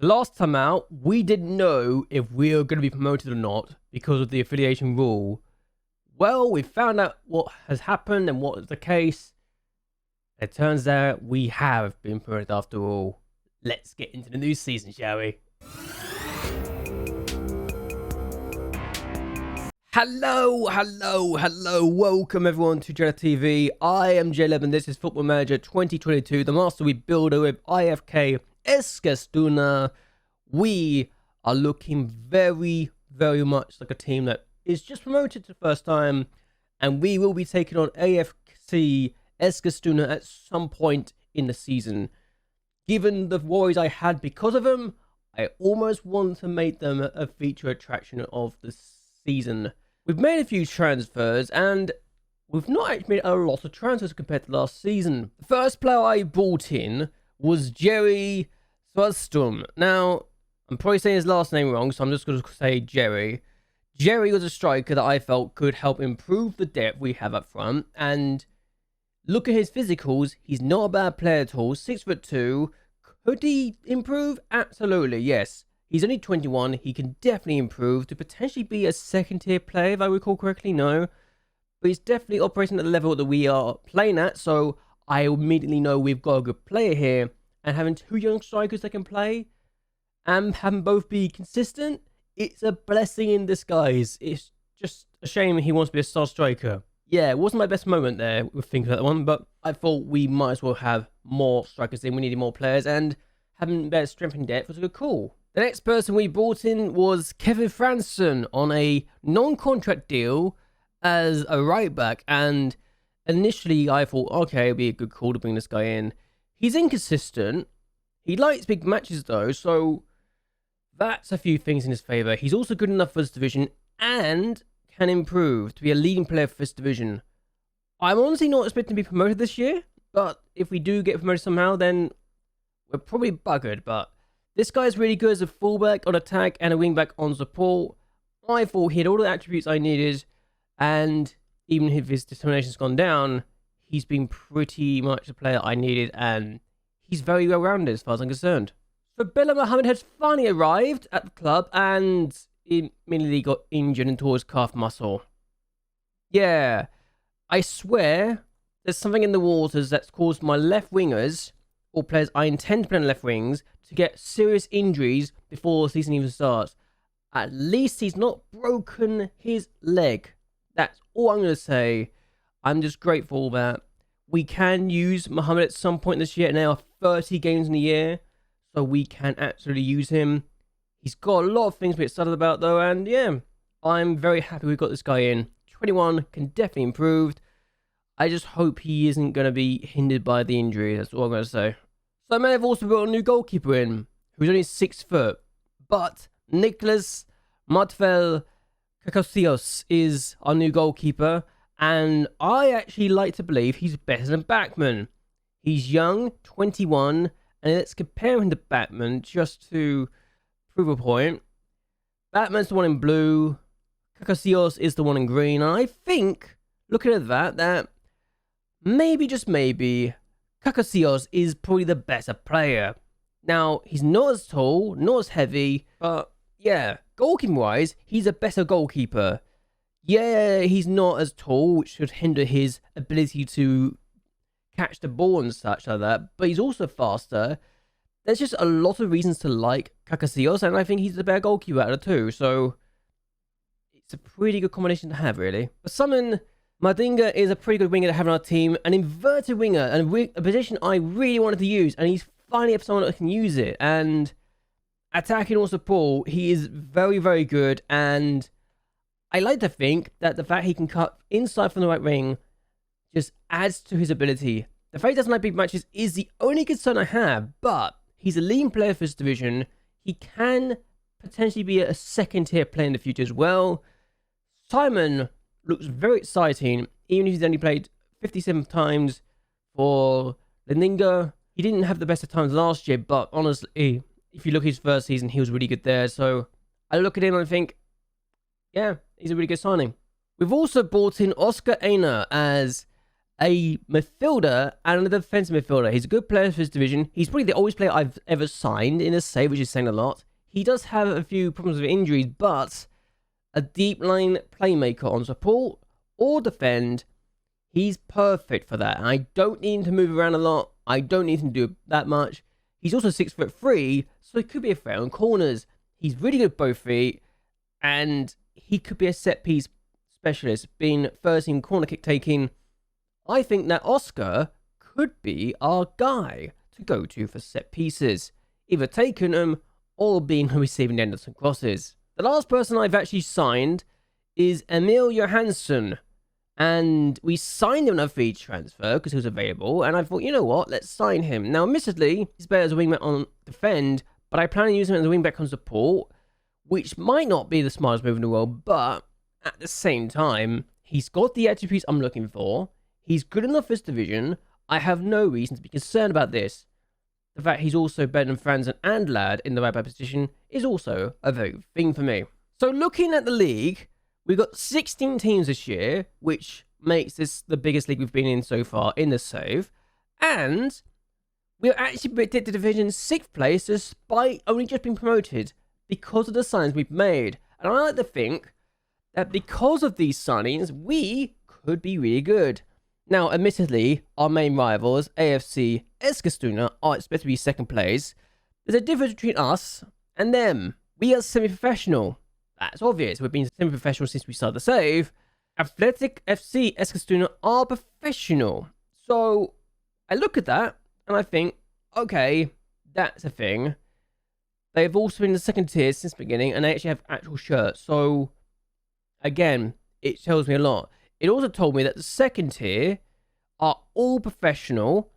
Last time out, we didn't know if we were going to be promoted or not because of the affiliation rule. Well, we found out what has happened and what is the case. It turns out we have been promoted after all. Let's get into the new season, shall we? Hello. Welcome everyone to JLABTV. I am JLAB and this is Football Manager 2022, the Master League Builder with IFK Eskilstuna. We are looking very much like a team that is just promoted for the first time, and we will be taking on IFK Eskilstuna at some point in the season. Given the worries I had because of them, I almost want to make them a feature attraction of the season. We've made a few transfers, and we've not actually made a lot of transfers compared to last season. The first player I brought in was JLAB. Now, I'm probably saying his last name wrong, so I'm just going to say Jerry. Jerry was a striker that I felt could help improve the depth we have up front, and look at his physicals. He's not a bad player at all. 6'2". Could he improve? Absolutely, yes. He's only 21. He can definitely improve to potentially be a second-tier player, if I recall correctly. No, but he's definitely operating at the level that we are playing at. So I immediately know we've got a good player here, and having two young strikers that can play and having both be consistent, it's a blessing in disguise. It's just a shame he wants to be a star striker. Yeah, it wasn't my best moment there with thinking about that one, but I thought we might as well have more strikers in. We needed more players, and having better strength and depth was a good call. The next person we brought in was Kevin Franson on a non-contract deal as a right back, and initially I thought, okay, it'd be a good call to bring this guy in. He's inconsistent. He likes big matches though, so that's a few things in his favour. He's also good enough for this division and can improve to be a leading player for this division. I'm honestly not expecting to be promoted this year, but if we do get promoted somehow, then we're probably buggered. But this guy's really good as a fullback on attack and a wingback on support. I thought he had all the attributes I needed, and even if his determination's gone down, he's been pretty much the player I needed, and he's very well rounded as far as I'm concerned. So Bilal Mohammed has finally arrived at the club, and he immediately got injured and tore his calf muscle. Yeah, I swear there's something in the waters that's caused my left wingers, or players I intend to play on left wings, to get serious injuries before the season even starts. At least he's not broken his leg. That's all I'm going to say. I'm just grateful that we can use Mohammed at some point this year, and there are 30 games in a year, so we can absolutely use him. He's got a lot of things to be excited about though, and yeah, I'm very happy we got this guy in. 21, can definitely improve. I just hope he isn't going to be hindered by the injury. That's all I'm going to say. So I may have also brought a new goalkeeper in, who's only 6 foot, but Nicholas Martvel Kakosios is our new goalkeeper, and I actually like to believe he's better than Backman. He's young, 21, and let's compare him to Backman just to prove a point. Batman's the one in blue, Kakosios is the one in green, and I think, looking at that maybe, just maybe, Kakosios is probably the better player. Now, he's not as tall, not as heavy, but yeah, goalkeeping-wise, he's a better goalkeeper. Yeah, he's not as tall, which should hinder his ability to catch the ball and such like that, but he's also faster. There's just a lot of reasons to like Kakosios, and I think he's the better goalkeeper out of the two, so it's a pretty good combination to have, really. But Summon Mardinga is a pretty good winger to have on our team, an inverted winger, and a position I really wanted to use, and he's finally have someone that can use it. And attacking or support, he is very good, and I like to think that the fact he can cut inside from the right wing just adds to his ability. The fact he doesn't like big matches is the only concern I have, but he's a leading player for this division. He can potentially be a second-tier player in the future as well. Simon looks very exciting, even if he's only played 57 times for Leninga. He didn't have the best of times last year, but honestly, if you look at his first season, he was really good there. So I look at him and I think, yeah, he's a really good signing. We've also brought in Oscar Aina as a midfielder and a defensive midfielder. He's a good player for his division. He's probably the oldest player I've ever signed in a save, which is saying a lot. He does have a few problems with injuries, but a deep line playmaker on support or defend, he's perfect for that. I don't need him to move around a lot. I don't need him to do that much. He's also 6'3", so he could be a threat on corners. He's really good with both feet, and he could be a set piece specialist, being first in corner kick taking. I think that Oscar could be our guy to go to for set pieces, either taking them or being receiving ends and crosses. The last person I've actually signed is Emil Johansson, and we signed him on a free transfer because he was available, and I thought, you know what, let's sign him. Now, admittedly, he's better as a wingback on defend, but I plan on using him as a wingback on support, which might not be the smartest move in the world, but at the same time, he's got the attributes I'm looking for. He's good enough for this division. I have no reason to be concerned about this. The fact he's also better than Franzen and Lad in the right back position is also a very good thing for me. So looking at the league, we've got 16 teams this year, which makes this the biggest league we've been in so far in the save. And we're actually predicted division 6th place despite only just being promoted because of the signings we've made. And I like to think that because of these signings, we could be really good. Now, admittedly, our main rivals, IFK Eskilstuna, are expected to be 2nd place. There's a difference between us and them. We are semi-professional. That's obvious. We've been semi-professional since we started the save. Athletic FC Eskilstuna are professional. So, I look at that and I think, okay, that's a thing. They've also been in the 2nd tier since the beginning, and they actually have actual shirts. So, again, it tells me a lot. It also told me that the 2nd tier are all professional,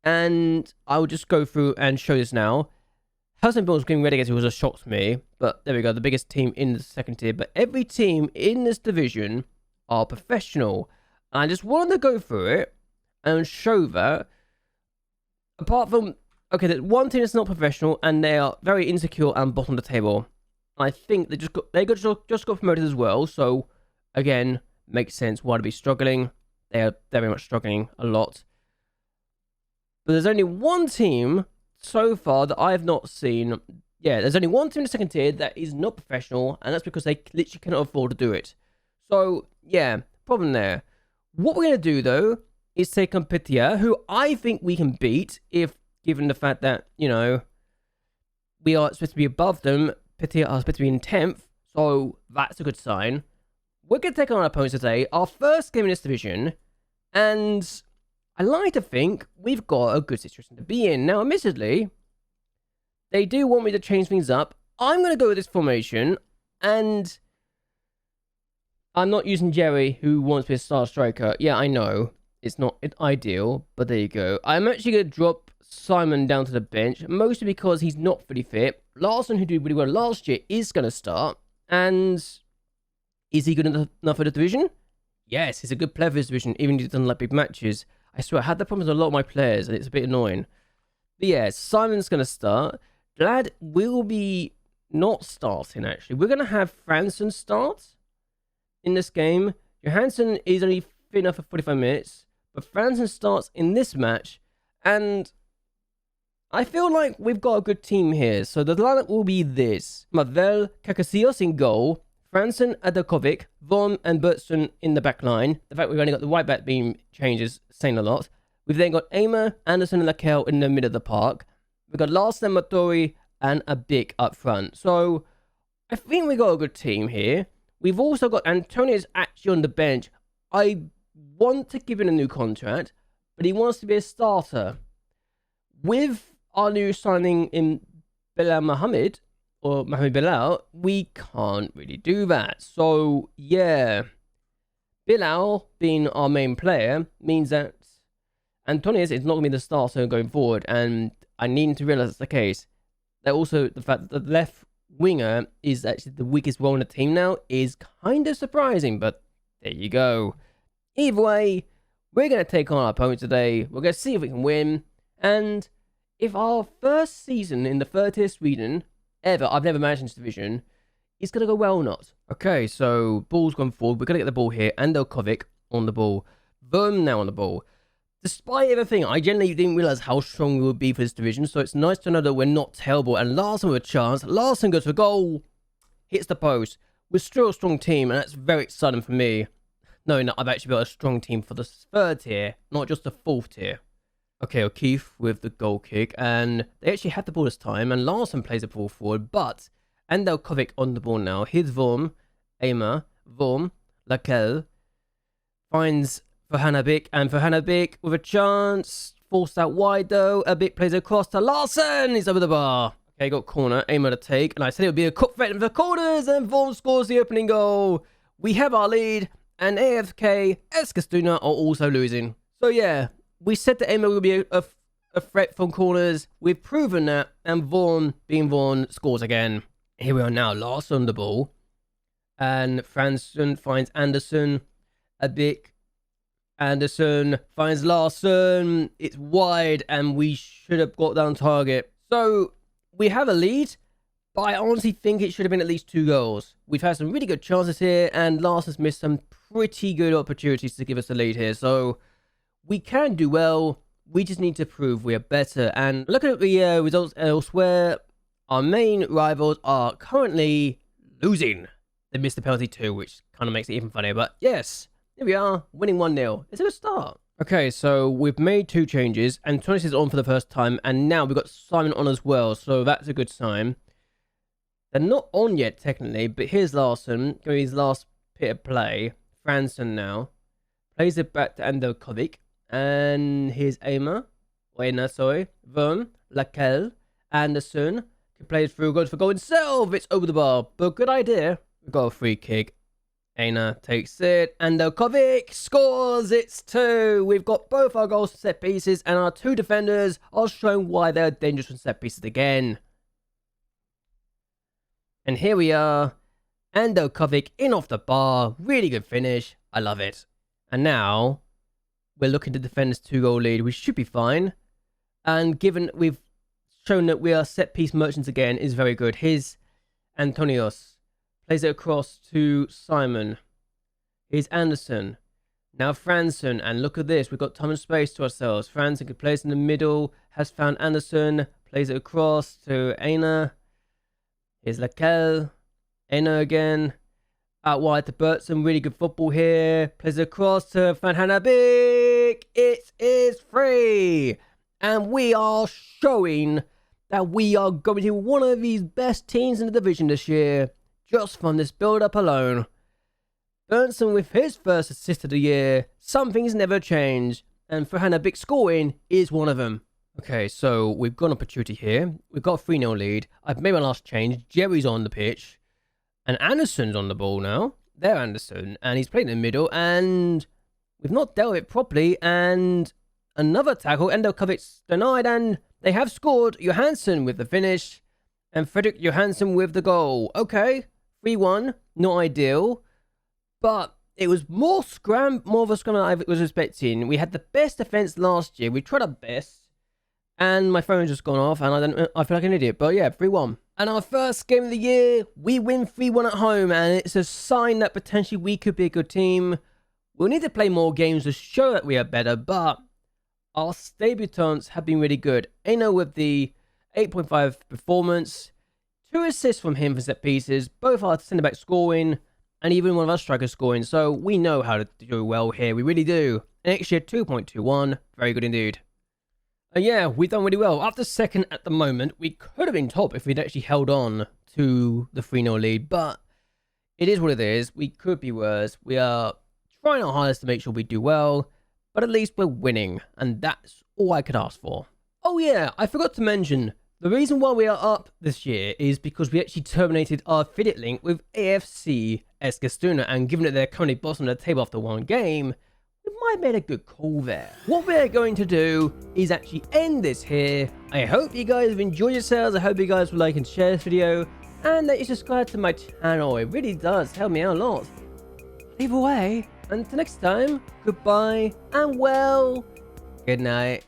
and I will just go through and show this now. Helsingborg's getting relegated was a shock to me, but there we go, the biggest team in the 2nd tier. But every team in this division are professional. And I just wanted to go through it and show that, apart from, okay, there's one team that's not professional, and they are very insecure and bottom of the table. I think they just got promoted as well, so, again, makes sense why to be struggling. They are very much struggling a lot. But there's only one team so far that I have not seen. Yeah, there's only one team in the 2nd tier that is not professional, and that's because they literally cannot afford to do it. So, yeah, problem there. What we're going to do, though, is take on Pitia, who I think we can beat, if given the fact that, you know, we are supposed to be above them. Pitia are supposed to be in 10th, so that's a good sign. We're going to take on our opponents today, our first game in this division, and I like to think we've got a good situation to be in. Now, admittedly, they do want me to change things up. I'm going to go with this formation, and I'm not using Jerry, who wants to be a star striker. Yeah, I know, it's not ideal, but there you go. I'm actually going to drop Simon down to the bench, mostly because he's not fully fit. Larson, who did really well last year, is going to start, and is he good enough for the division? Yes, he's a good player for this division, even if he doesn't like big matches. I swear, I had that problem with a lot of my players, and it's a bit annoying. But yeah, Simon's going to start. Glad will be not starting, actually. We're going to have Franzen start in this game. Johansson is only fit enough for 45 minutes, but Franzen starts in this match, and I feel like we've got a good team here. So the lineup will be this: Mavel, Kakasios in goal, Franzen, Adakovic, Von, and Bertson in the back line. The fact we've only got the right back being changes saying a lot. We've then got Aimer, Anderson, and Lakel in the middle of the park. We've got Larsen, Matori, and a Bick up front. So I think we got a good team here. We've also got Antonius actually on the bench. I want to give him a new contract, but he wants to be a starter. With our new signing in Bilal Mohammed, or Mohamed Bilal, we can't really do that. So, yeah. Bilal, being our main player, means that Antonius is not going to be the starter going forward, and I need to realize that's the case. That also, the fact that the left winger is actually the weakest role in the team now is kind of surprising, but there you go. Either way, we're going to take on our opponent today. We're going to see if we can win, and if our first season in the 3rd tier Sweden ever, I've never managed this division, is going to go well or not. Okay, so ball's gone forward. We're going to get the ball here, and Delkovic on the ball. Verm now on the ball. Despite everything, I genuinely didn't realize how strong we would be for this division, so it's nice to know that we're not terrible. And Larson with a chance. Larson goes for goal. Hits the post. We're still a strong team, and that's very exciting for me. Knowing that I've actually built a strong team for the 3rd tier, not just the 4th tier. Okay, O'Keefe with the goal kick, and they actually had the ball this time, and Larson plays the ball forward, but Andelkovic on the ball now. Here's Vorm, Aimer, Vorm, Lakel, finds Verhanabik, and Verhanabik with a chance, forced out wide though, a bit plays across to Larson, he's over the bar. Okay, got corner, Aimer to take, and I said it would be a cut threat for the corners, and Vorm scores the opening goal. We have our lead, and IFK Eskilstuna are also losing. So yeah, we said that Aimer would be a threat from corners. We've proven that, and Vaughan, being Vaughan, scores again. Here we are now, Larson on the ball. And Fransson finds Anderson. A big Anderson finds Larson. It's wide, and we should have got down target. So we have a lead, but I honestly think it should have been at least 2 goals. We've had some really good chances here, and Larson's missed some pretty good opportunities to give us a lead here. So we can do well. We just need to prove we are better. And looking at the results elsewhere, our main rivals are currently losing. They missed the penalty too, which kind of makes it even funnier. But yes, here we are, winning 1-0. It's a good start. Okay, so we've made 2 changes. Antonis is on for the first time, and now we've got Simon on as well. So that's a good sign. They're not on yet, technically, but here's Larson, going his last bit of play. Fransson now. Plays it back to Andelkovic. And here's Aimer. Sorry. Verm. Lakel. Anderson. He plays through, goes for goal himself. It's over the bar, but good idea. We've got a free kick. Aina takes it. Andelkovic scores. It's 2. We've got both our goals from set pieces, and our 2 defenders are showing why they're dangerous from set pieces again. And here we are. Andelkovic in off the bar. Really good finish. I love it. And now we're looking to defend this 2-goal lead. We should be fine. And given we've shown that we are set piece merchants again, is very good. Here's Antonios. Plays it across to Simon. Here's Anderson. Now Fransson. And look at this. We've got time and space to ourselves. Fransson can place in the middle. Has found Anderson. Plays it across to Aina. Here's Lakel. Aina again. Out wide to Bertson. Really good football here. Plays it across to Van Hanabik. It is free. And we are showing that we are going to be one of these best teams in the division this year. Just from this build-up alone. Bertson with his first assist of the year. Some things never change. And for Hanabik scoring is one of them. Okay, so we've got an opportunity here. We've got a 3-0 lead. I've made my last change. Jerry's on the pitch. And Anderson's on the ball now. There, Anderson. And he's playing in the middle. And we've not dealt with it properly. And another tackle. Endelkovic's denied. And they have scored. Johansson with the finish. And Fredrik Johansson with the goal. Okay. 3-1. Not ideal. But it was more of a scrum than I was expecting. We had the best defense last year. We tried our best. And my phone's just gone off, and I feel like an idiot. But yeah, 3-1. And our first game of the year, we win 3-1 at home, and it's a sign that potentially we could be a good team. We'll need to play more games to show that we are better, but our debutants have been really good. Aino with the 8.5 performance, 2 assists from him for set pieces, both our centre-back scoring, and even one of our strikers scoring. So we know how to do well here, we really do. And next year, 2.21, very good indeed. Yeah, we've done really well. After second at the moment, we could have been top if we'd actually held on to the 3-0 lead, but it is what it is. We could be worse. We are trying our hardest to make sure we do well, but at least we're winning, and that's all I could ask for. Oh yeah, I forgot to mention, the reason why we are up this year is because we actually terminated our affiliate link with IFK Eskilstuna, and given that they're currently bottom of the table after 1 game, we might have made a good call there. What we're going to do is actually end this here. I hope you guys have enjoyed yourselves. I hope you guys will like and share this video, and that you subscribe to my channel. It really does help me out a lot. Either way, until next time, goodbye, and well, good night.